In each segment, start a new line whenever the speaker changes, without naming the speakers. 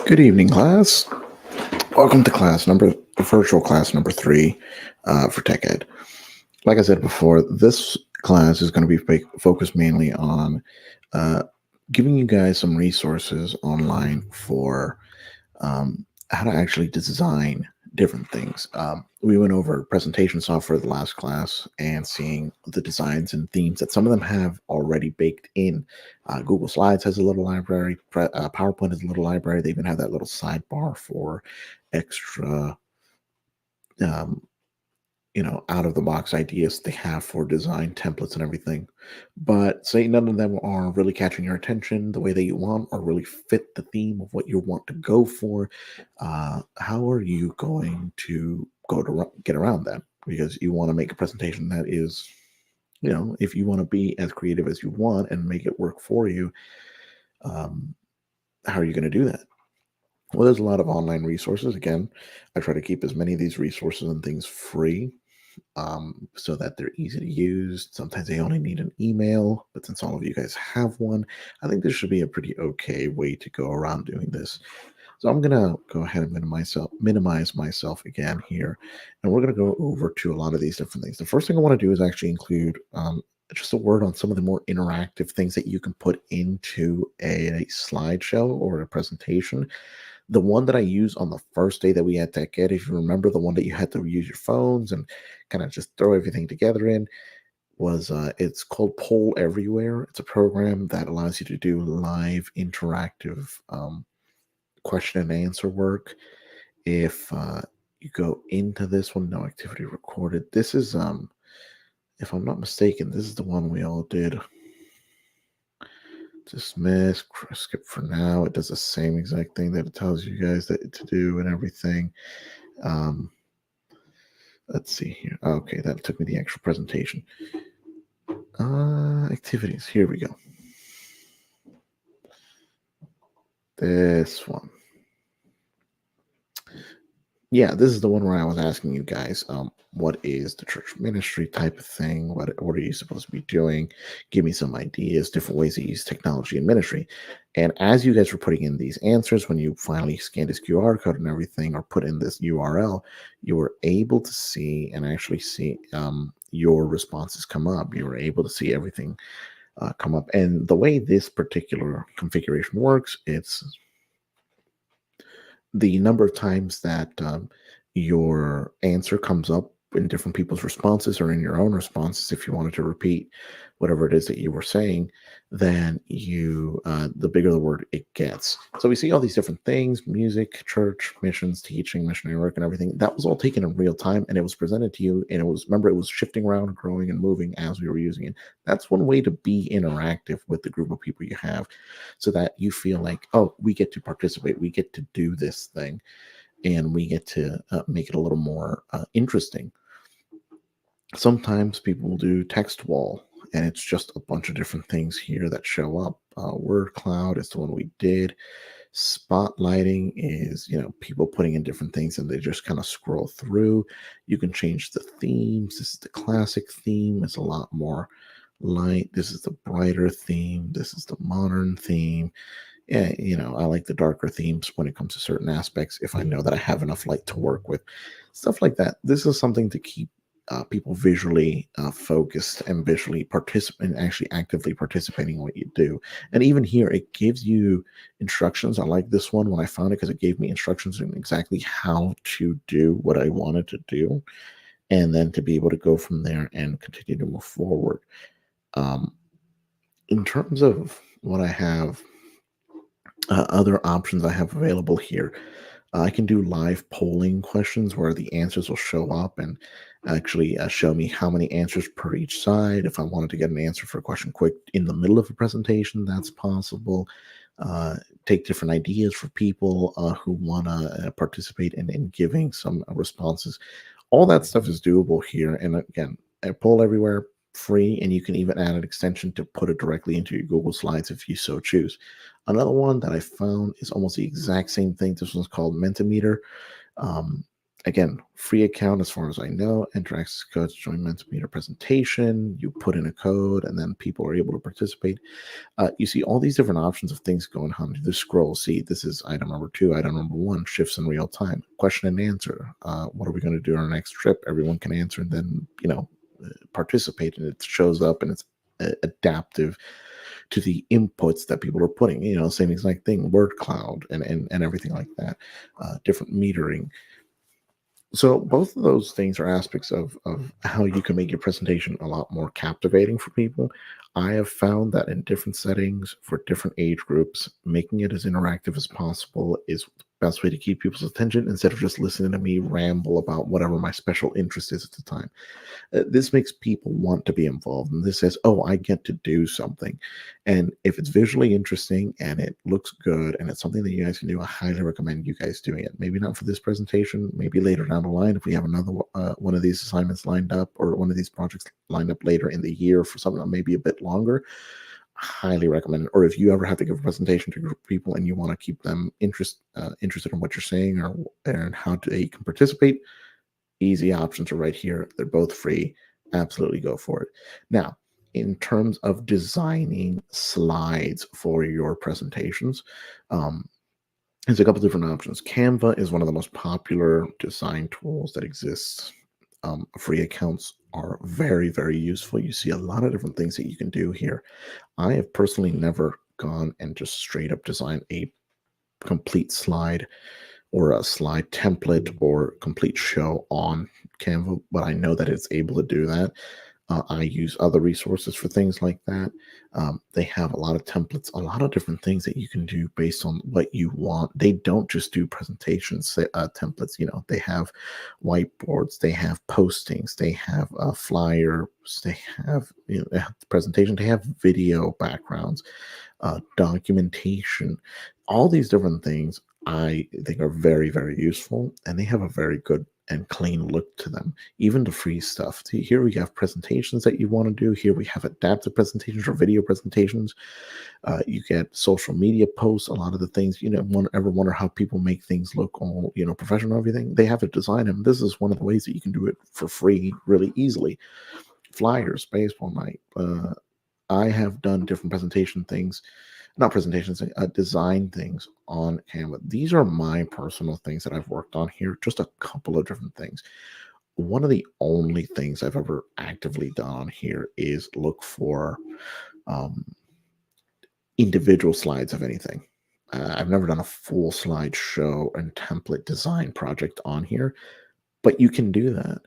Good evening, class. Welcome to virtual class number 3 for Tech Ed. Like I said before, this class is going to be focused mainly on uh, giving you guys some resources online for how to actually design different things. We went over presentation software the last class and seeing the designs and themes that some of them have already baked in. Google Slides has a little library. PowerPoint has a little library. They even have that little sidebar for extra, um, out of the box ideas they have for design templates and everything. But say none of them are really catching your attention the way that you want or really fit the theme of what you want to go for. How are you going to get around that? Because you want to make a presentation that is, if you want to be as creative as you want and make it work for you, um, how are you going to do that? Well, there's a lot of online resources. Again, I try to keep as many of these resources and things free so that they're easy to use. Sometimes they only need an email, but since all of you guys have one, I think this should be a pretty okay way to go around doing this. So I'm gonna go ahead and minimize myself again here, and we're gonna go over to a lot of these different things. The first thing I want to do is actually include just a word on some of the more interactive things that you can put into a slideshow or a presentation. The one that I used on the first day that we had Tech Ed, if you remember, the one that you had to use your phones and kind of just throw everything together in, was it's called Poll Everywhere. It's a program that allows you to do live interactive question and answer work. If you go into this one, no activity recorded. This is if I'm not mistaken, this is the one we all did. Dismiss, skip for now. It does the same exact thing that it tells you guys that to do and everything. Let's see here. Okay, that took me the actual presentation. Activities. Here we go. This one. Yeah, this is the one where I was asking you guys, what is the church ministry type of thing? What are you supposed to be doing? Give me some ideas, different ways to use technology in ministry. And as you guys were putting in these answers, when you finally scanned this QR code and everything, or put in this URL, you were able to see and actually see your responses come up. You were able to see everything come up. And the way this particular configuration works, it's the number of times that your answer comes up in different people's responses or in your own responses, if you wanted to repeat whatever it is that you were saying, then the bigger the word it gets. So we see all these different things: music, church, missions, teaching, missionary work, and everything. That was all taken in real time, and it was presented to you, and it was shifting around, growing and moving as we were using it. That's one way to be interactive with the group of people you have, so that you feel like, oh, we get to participate, we get to do this thing, and we get to make it a little more interesting. Sometimes people will do text wall, and it's just a bunch of different things here that show up. Word cloud is the one we did. Spotlighting is, people putting in different things and they just kind of scroll through. You can change the themes. This is the classic theme. It's a lot more light. This is the brighter theme. This is the modern theme. Yeah, I like the darker themes when it comes to certain aspects if I know that I have enough light to work with. Stuff like that. This is something to keep people visually focused and visually participate and actually actively participating in what you do. And even here, it gives you instructions. I like this one when I found it because it gave me instructions on exactly how to do what I wanted to do, and then to be able to go from there and continue to move forward. In terms of what I have, other options I have available here, I can do live polling questions where the answers will show up and actually show me how many answers per each side. If I wanted to get an answer for a question quick in the middle of a presentation, that's possible. Take different ideas for people who want to participate in giving some responses. All that stuff is doable here. And again, a poll everywhere, free, and you can even add an extension to put it directly into your Google Slides if you so choose. Another one that I found is almost the exact same thing. This one's called Mentimeter. Um, Again, free account as far as I know. Enter access codes, join Mentimeter presentation. You put in a code, and then people are able to participate. You see all these different options of things going on. You just scroll. See, this is item number 2, item number 1, shifts in real time, question and answer. What are we going to do on our next trip? Everyone can answer and then, participate, and it shows up and it's adaptive to the inputs that people are putting. Same exact thing, word cloud and everything like that. Different metering. So both of those things are aspects of how you can make your presentation a lot more captivating for people. I have found that in different settings for different age groups, making it as interactive as possible is the best way to keep people's attention instead of just listening to me ramble about whatever my special interest is at the time. This makes people want to be involved, and this says, oh, I get to do something. And if it's visually interesting and it looks good and it's something that you guys can do, I highly recommend you guys doing it. Maybe not for this presentation, maybe later down the line if we have another one of these assignments lined up, or one of these projects lined up later in the year for something that may be a bit longer. Highly recommend it. Or if you ever have to give a presentation to a group of people and you want to keep them interested in what you're saying, or and how they can participate, easy options are right here. They're both free. Absolutely go for it. Now, in terms of designing slides for your presentations, there's a couple different options. Canva is one of the most popular design tools that exists. Free accounts are very, very useful. You see a lot of different things that you can do here. I have personally never gone and just straight up designed a complete slide or a slide template or complete show on Canva, but I know that it's able to do that. I use other resources for things like that. They have a lot of templates, a lot of different things that you can do based on what you want. They don't just do presentations templates. They have whiteboards, they have postings, they have flyers, they have presentation, they have video backgrounds, documentation, all these different things I think are very, very useful, and they have a very good and clean look to them. Even the free stuff. See, here we have presentations that you want to do. Here we have adaptive presentations or video presentations. You get social media posts. A lot of the things, ever wonder how people make things look all, professional and everything. They have it designed, and this is one of the ways that you can do it for free really easily. Flyers, baseball night. I have done different presentation things, not presentations, design things on Canva. These are my personal things that I've worked on here, just a couple of different things. One of the only things I've ever actively done on here is look for individual slides of anything. I've never done a full slideshow and template design project on here, but you can do that.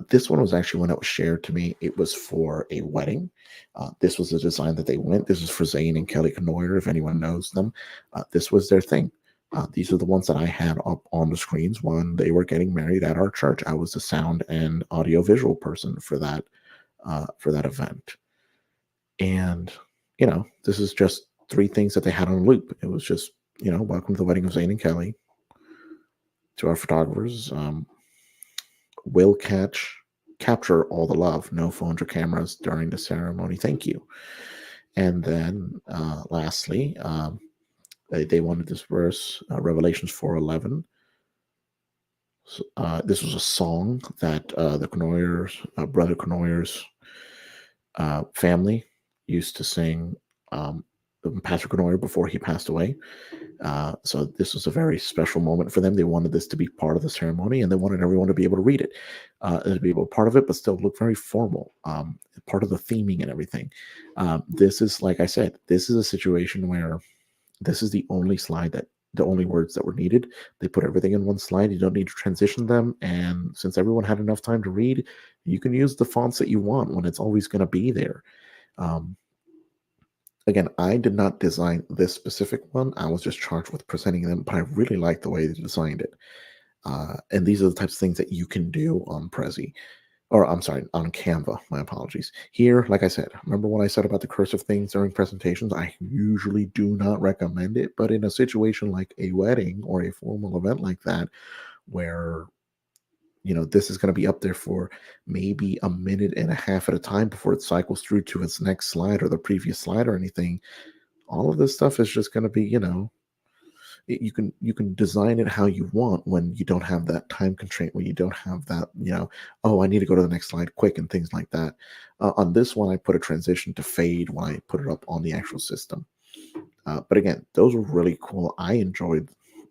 This one was actually, when it was shared to me, it was for a wedding. This was the design that they went. This is for Zane and Kelly Knoyer, if anyone knows them. This was their thing. These are the ones that I had up on the screens when they were getting married at our church. I was the sound and audio visual person for that event. And this is just 3 things that they had on loop. It was just, welcome to the wedding of Zane and Kelly. To our photographers, will capture all the love. No phones or cameras during the ceremony. Thank you. And then lastly, they wanted this verse, Revelations 4:11. So, this was a song that the Knoyers, Brother Knoyers family used to sing, Pastor Knoyer, before he passed away. So this was a very special moment for them. They wanted this to be part of the ceremony, and they wanted everyone to be able to read it, to be able to be part of it, but still look very formal, part of the theming and everything. This is, like I said, this is a situation where this is the only slide the only words that were needed. They put everything in one slide. You don't need to transition them. And since everyone had enough time to read, you can use the fonts that you want when it's always going to be there. Again, I did not design this specific one. I was just charged with presenting them, but I really like the way they designed it. And these are the types of things that you can do on Prezi, or I'm sorry, on Canva. My apologies. Here, like I said, remember when I said about the cursive things during presentations? I usually do not recommend it, but in a situation like a wedding or a formal event like that, where this is going to be up there for maybe a minute and a half at a time before it cycles through to its next slide or the previous slide or anything. All of this stuff is just going to be, You can design it how you want when you don't have that time constraint, when you don't have that, oh, I need to go to the next slide quick and things like that. On this one, I put a transition to fade when I put it up on the actual system. But again, those were really cool. I enjoyed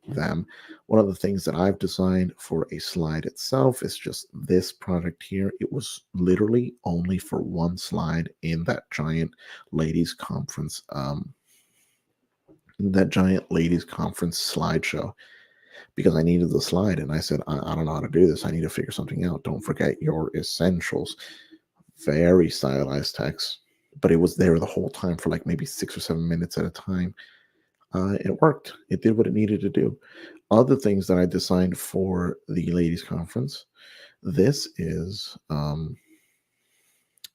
them. One of the things that I've designed for a slide itself is just this project here. It was literally only for one slide in that giant ladies conference, slideshow, because I needed the slide, and I said, I don't know how to do this. I need to figure something out. Don't forget your essentials. Very stylized text, but it was there the whole time for like maybe 6 or 7 minutes at a time. It worked. It did what it needed to do. Other things that I designed for the ladies conference. This is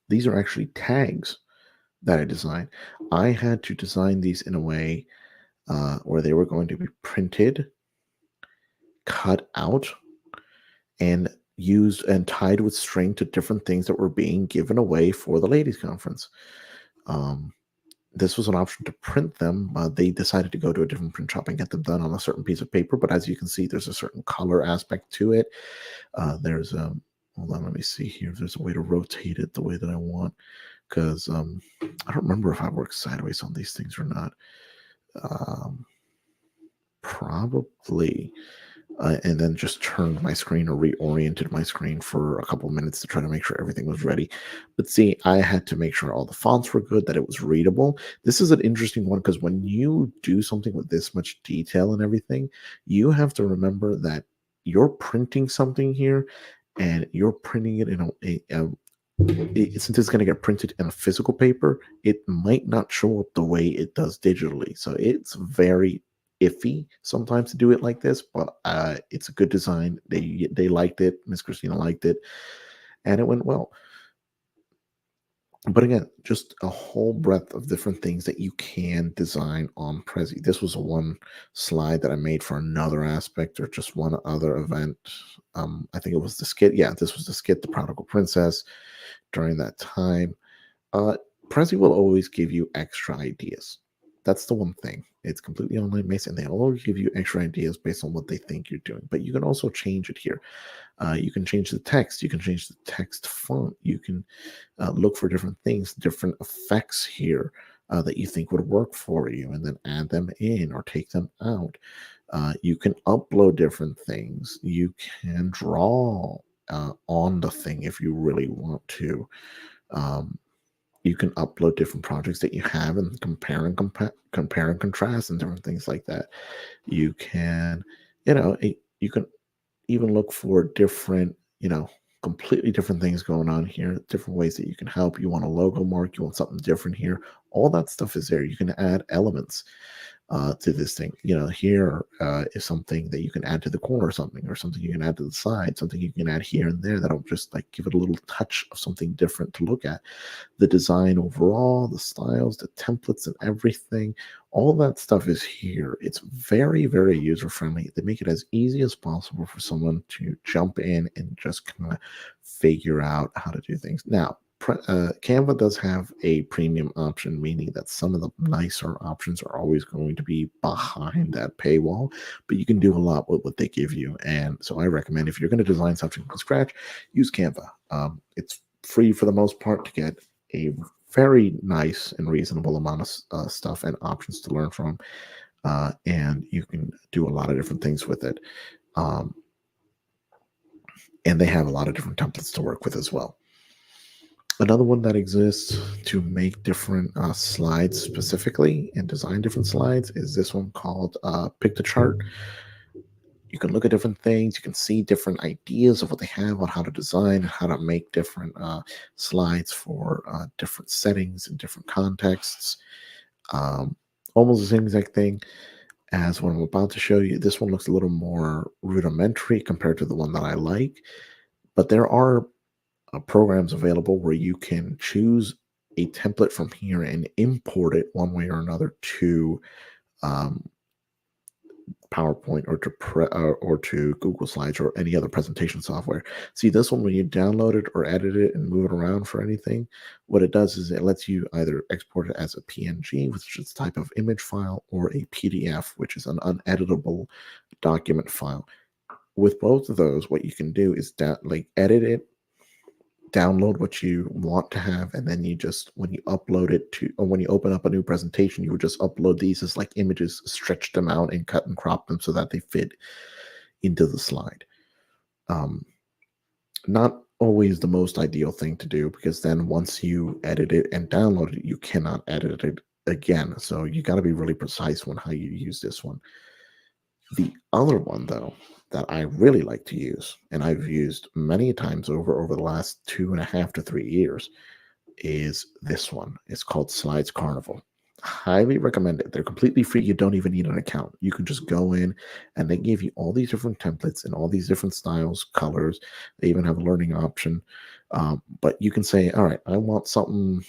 these are actually tags that I designed. I had to design these in a way where they were going to be printed, cut out, and used and tied with string to different things that were being given away for the ladies conference. This was an option to print them. They decided to go to a different print shop and get them done on a certain piece of paper. But as you can see, there's a certain color aspect to it. There's hold on, let me see here if there's a way to rotate it the way that I want, because I don't remember if I work sideways on these things or not. Probably. And then just turned my screen or reoriented my screen for a couple minutes to try to make sure everything was ready. But see, I had to make sure all the fonts were good, that it was readable. This is an interesting one because when you do something with this much detail and everything, you have to remember that you're printing something here, and you're printing it in since it's going to get printed in a physical paper, it might not show up the way it does digitally. So it's very iffy sometimes to do it like this, but it's a good design. They liked it. Miss Christina liked it, and it went well. But again, just a whole breadth of different things that you can design on Prezi. This was one slide that I made for another aspect or just one other event. I think it was the skit. Yeah, this was the skit, The Prodigal Princess. During that time, Prezi will always give you extra ideas. That's the one thing. It's completely online based, and they always give you extra ideas based on what they think you're doing. But you can also change it here. You can change the text. You can change the text font. You can look for different things, different effects here that you think would work for you, and then add them in or take them out. You can upload different things. You can draw on the thing if you really want to. You can upload different projects that you have and compare and contrast and different things like that. You can, you can even look for different, completely different things going on here, different ways that you can help. You want a logo mark, you want something different here. All that stuff is there. You can add elements to this thing. Here is something that you can add to the corner, or something you can add to the side, something you can add here and there that'll just like give it a little touch of something different to look at. The design overall, the styles, the templates, and everything, all that stuff is here. It's very, very user friendly. They make it as easy as possible for someone to jump in and just kind of figure out how to do things. Now, Canva does have a premium option, meaning that some of the nicer options are always going to be behind that paywall, but you can do a lot with what they give you. And so I recommend, if you're going to design something from scratch, use Canva. It's free for the most part to get a very nice and reasonable amount of stuff and options to learn from. And you can do a lot of different things with it. And they have a lot of different templates to work with as well. Another one that exists to make different slides specifically and design different slides is this one called Piktochart. You can look at different things. You can see different ideas of what they have on how to design and how to make different slides for different settings and different contexts. Almost the same exact thing as what I'm about to show you. This one looks a little more rudimentary compared to the one that I like, but there are programs available where you can choose a template from here and import it one way or another to PowerPoint or to Google Slides or any other presentation software. See, this one, when you download it or edit it and move it around for anything, what it does is it lets you either export it as a PNG, which is a type of image file, or a PDF, which is an uneditable document file. With both of those, what you can do is edit it, download what you want to have, and then you just, when you upload it to, or when you open up a new presentation, you would just upload these as like images, stretch them out and cut and crop them so that they fit into the slide. Not always the most ideal thing to do, because then once you edit it and download it, you cannot edit it again. So you got to be really precise on how you use this one. The other one, though, that I really like to use, and I've used many times over the last 2.5 to 3 years, is this one. It's called Slides Carnival. Highly recommend it. They're completely free. You don't even need an account. You can just go in and they give you all these different templates and all these different styles, colors. They even have a learning option. But you can say, all right, I want something,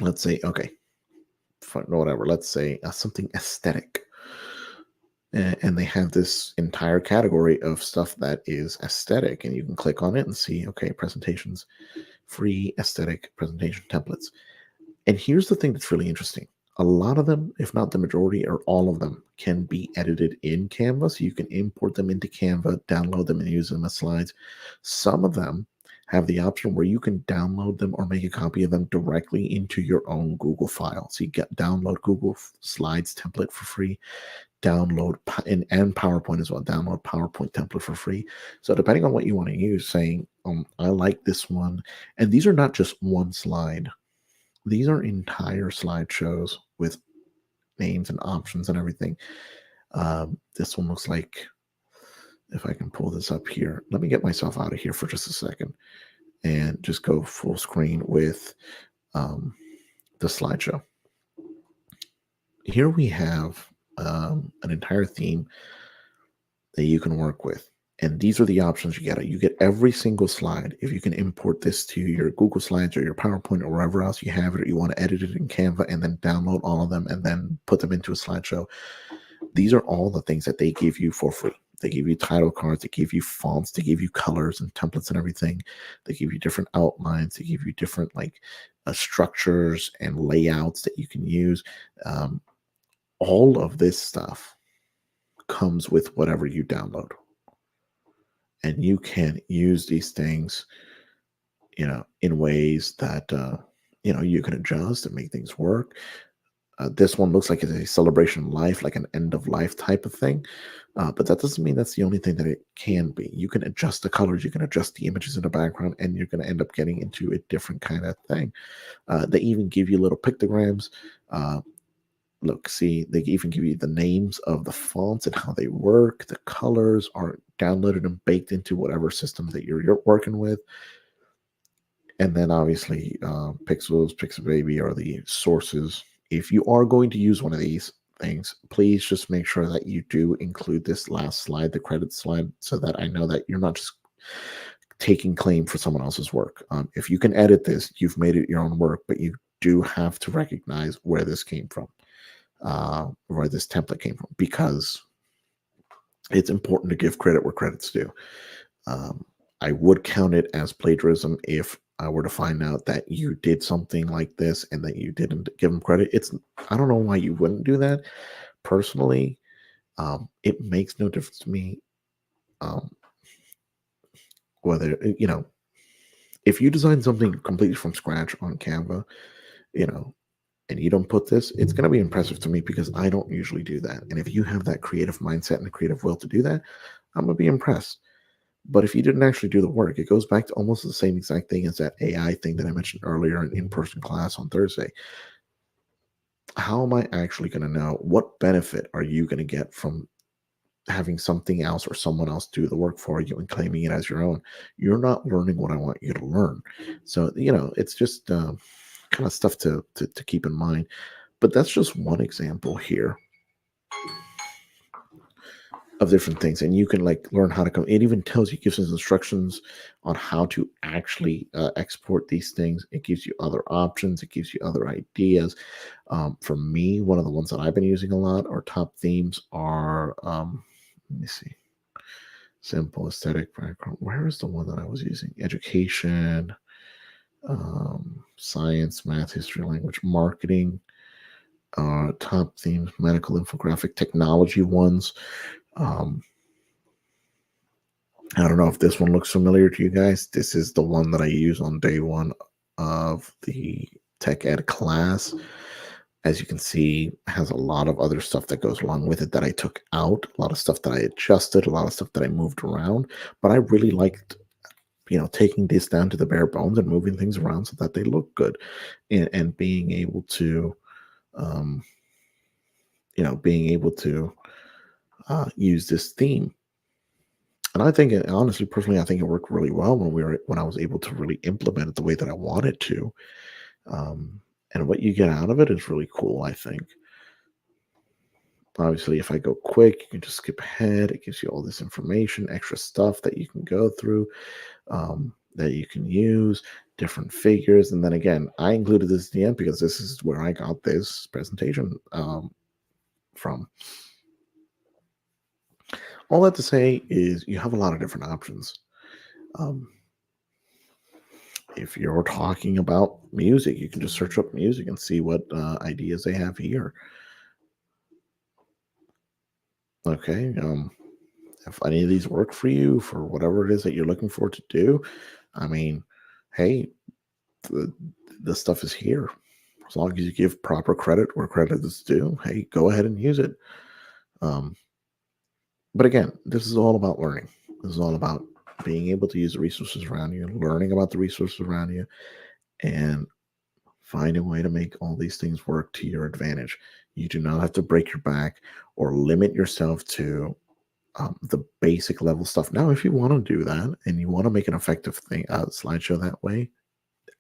let's say, okay, whatever, let's say something aesthetic. And they have this entire category of stuff that is aesthetic, and you can click on it and see, okay, presentations, free aesthetic presentation templates. And here's the thing that's really interesting. A lot of them, if not the majority or all of them, can be edited in Canva. So you can import them into Canva, download them, and use them as slides. Some of them have the option where you can download them or make a copy of them directly into your own Google file. So you download Google Slides template for free, download and PowerPoint as well. Download PowerPoint template for free. So depending on what you want to use, saying, I like this one. And these are not just one slide. These are entire slideshows with names and options and everything. This one looks like, if I can pull this up here, let me get myself out of here for just a second and just go full screen with the slideshow. Here we have an entire theme that you can work with. And these are the options you get. You get every single slide. If you can import this to your Google Slides or your PowerPoint or wherever else you have it, or you want to edit it in Canva and then download all of them and then put them into a slideshow. These are all the things that they give you for free. They give you title cards, they give you fonts, they give you colors and templates and everything. They give you different outlines, they give you different structures and layouts that you can use. All of this stuff comes with whatever you download. And you can use these things, in ways that, you can adjust and make things work. This one looks like it's a celebration of life, like an end of life type of thing. But that doesn't mean that's the only thing that it can be. You can adjust the colors, you can adjust the images in the background, and you're going to end up getting into a different kind of thing. They even give you little pictograms. Look, see, they even give you the names of the fonts and how they work. The colors are downloaded and baked into whatever system that you're working with. And then obviously Pixels, Pixababy are the sources. If you are going to use one of these things, please just make sure that you do include this last slide, the credit slide, so that I know that you're not just taking claim for someone else's work. If you can edit this, you've made it your own work, but you do have to recognize where this came from. Where this template came from, because it's important to give credit where credit's due. I would count it as plagiarism if I were to find out that you did something like this and that you didn't give them credit. I don't know why you wouldn't do that. Personally, it makes no difference to me whether, if you design something completely from scratch on Canva, and you don't put this, it's going to be impressive to me, because I don't usually do that. And if you have that creative mindset and the creative will to do that, I'm going to be impressed. But if you didn't actually do the work, it goes back to almost the same exact thing as that AI thing that I mentioned earlier in in-person class on Thursday. How am I actually going to know? What benefit are you going to get from having something else or someone else do the work for you and claiming it as your own? You're not learning what I want you to learn. So, it's just kind of stuff to keep in mind. But that's just one example here. of different things, and you can like learn how to come. It even tells you, gives us instructions on how to actually export these things. It gives you other options. It gives you other ideas. For me, one of the ones that I've been using a lot, or top themes, are let me see, simple aesthetic background. Where is the one that I was using? Education, science, math, history, language, marketing. Top themes, medical, infographic, technology ones. Um, I don't know if this one looks familiar to you guys. This is the one that I use on day one of the tech ed class. As you can see, has a lot of other stuff that goes along with it that I took out, a lot of stuff that I adjusted, a lot of stuff that I moved around. But I really liked, taking this down to the bare bones and moving things around so that they look good, and being able to, um, use this theme. And I think, honestly, personally, I think it worked really well when I was able to really implement it the way that I wanted to. Um, and what you get out of it is really cool, I think. Obviously, if I go quick, you can just skip ahead. It gives you all this information, extra stuff that you can go through, that you can use, different figures. And then again, I included this at the end because this is where I got this presentation from. All that to say is you have a lot of different options. Um, if you're talking about music, you can just search up music and see what ideas they have here. Okay. If any of these work for you for whatever it is that you're looking for to do, I mean, hey, the, the stuff is here. As long as you give proper credit where credit is due, hey, go ahead and use it. Um, but again, this is all about learning. This is all about being able to use the resources around you, learning about the resources around you, and find a way to make all these things work to your advantage. You do not have to break your back or limit yourself to the basic level stuff. Now, if you want to do that and you want to make an effective thing slideshow that way,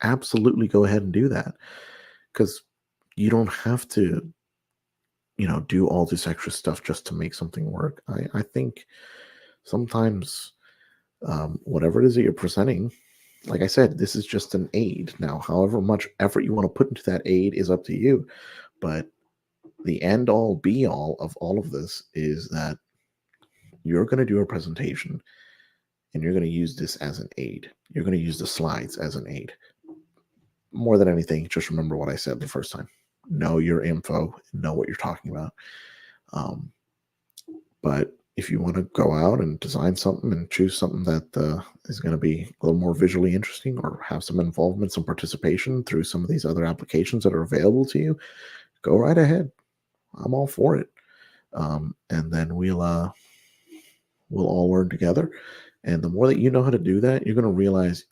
absolutely go ahead and do that, because you don't have to, do all this extra stuff just to make something work. I think sometimes whatever it is that you're presenting, like I said, this is just an aid. Now, however much effort you want to put into that aid is up to you. But the end all be all of all of this is that you're going to do a presentation and you're going to use this as an aid. You're going to use the slides as an aid. More than anything, just remember what I said the first time. Know your info, know what you're talking about. But if you want to go out and design something and choose something that is going to be a little more visually interesting, or have some involvement, some participation through some of these other applications that are available to you, go right ahead. I'm all for it. And then we'll all learn together. And the more that you know how to do that, you're going to realize,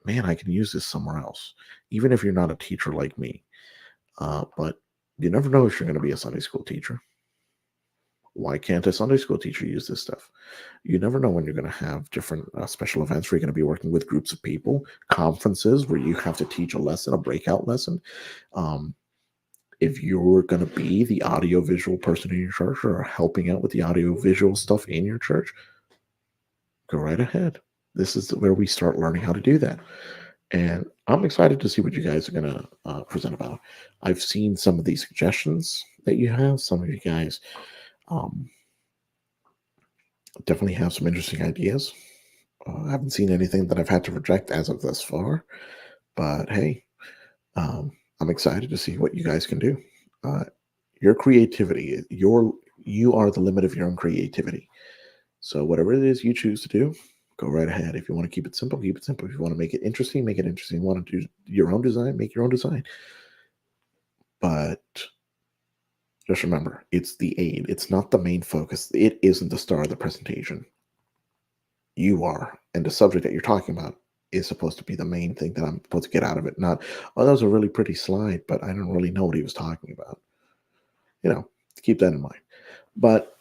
man, I can use this somewhere else, even if you're not a teacher like me. But you never know if you're going to be a Sunday school teacher. Why can't a Sunday school teacher use this stuff? You never know when you're going to have different special events where you're going to be working with groups of people, conferences where you have to teach a lesson, a breakout lesson. If you're going to be the audio-visual person in your church, or helping out with the audio-visual stuff in your church, go right ahead. This is where we start learning how to do that. And I'm excited to see what you guys are going to present about. I've seen some of these suggestions that you have. Some of you guys definitely have some interesting ideas. I haven't seen anything that I've had to reject as of thus far. But hey, I'm excited to see what you guys can do. Your creativity, you are the limit of your own creativity. So whatever it is you choose to do, go right ahead. If you want to keep it simple, keep it simple. If you want to make it interesting, make it interesting. Want to do your own design, make your own design. But just remember, it's the aid. It's not the main focus. It isn't the star of the presentation. You are, and the subject that you're talking about is supposed to be the main thing that I'm supposed to get out of it. Not, oh, that was a really pretty slide, but I don't really know what he was talking about. Keep that in mind. But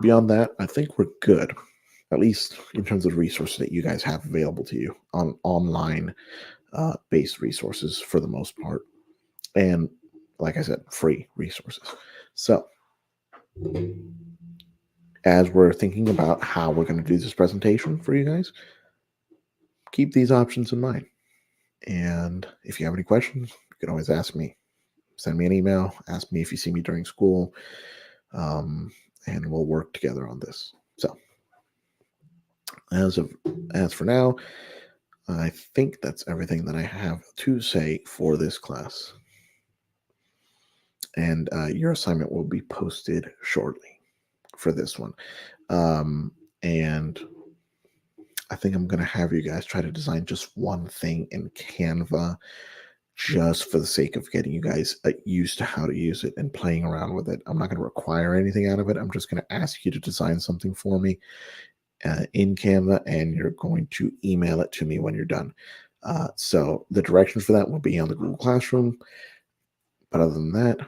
beyond that, I think we're good, at least in terms of resources that you guys have available to you on online based resources for the most part. And like I said, free resources. So as we're thinking about how we're going to do this presentation for you guys, keep these options in mind. And if you have any questions, you can always ask me. Send me an email, ask me if you see me during school, and we'll work together on this. So, as for now, I think that's everything that I have to say for this class. And your assignment will be posted shortly for this one. And I think I'm going to have you guys try to design just one thing in Canva just for the sake of getting you guys used to how to use it and playing around with it. I'm not going to require anything out of it. I'm just going to ask you to design something for me in Canva, and you're going to email it to me when you're done. So the directions for that will be on the Google Classroom. But other than that,